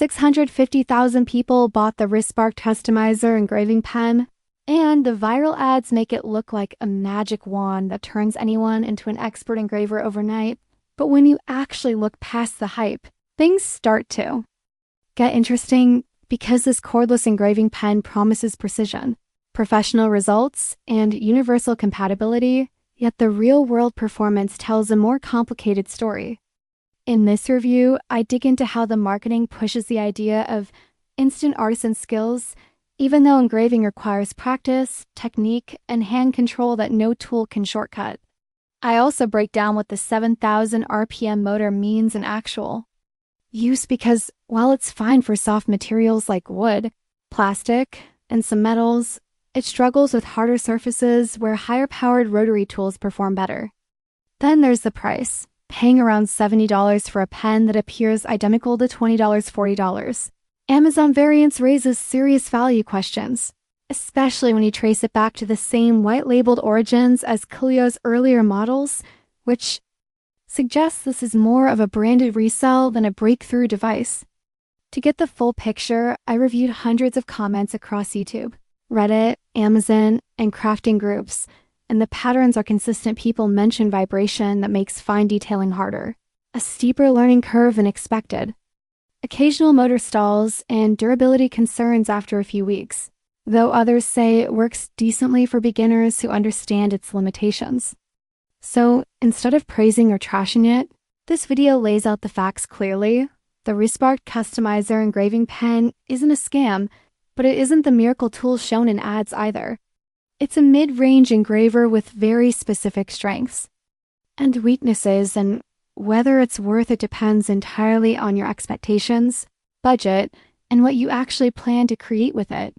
650,000 people bought the Resparked Customizer engraving pen, and the viral ads make it look like a magic wand that turns anyone into an expert engraver overnight. But when you actually look past the hype, things start to get interesting because this cordless engraving pen promises precision, professional results, and universal compatibility, yet the real-world performance tells a more complicated story. In this review, I dig into how the marketing pushes the idea of instant artisan skills, even though engraving requires practice, technique, and hand control that no tool can shortcut. I also break down what the 7,000 RPM motor means in actual use because, while it's fine for soft materials like wood, plastic, and some metals, it struggles with harder surfaces where higher-powered rotary tools perform better. Then there's the price, paying around $70 for a pen that appears identical to $20, $40. Amazon variants raises serious value questions, especially when you trace it back to the same white-labeled origins as Clio's earlier models, which suggests this is more of a branded resell than a breakthrough device. To get the full picture, I reviewed hundreds of comments across YouTube, Reddit, Amazon, and crafting groups, and the patterns are consistent. People mention vibration that makes fine detailing harder, a steeper learning curve than expected, occasional motor stalls, and durability concerns after a few weeks, though others say it works decently for beginners who understand its limitations. So, instead of praising or trashing it, this video lays out the facts clearly. The Resparked Customizer engraving pen isn't a scam, but it isn't the miracle tool shown in ads either. It's a mid-range engraver with very specific strengths and weaknesses, and whether it's worth it depends entirely on your expectations, budget, and what you actually plan to create with it.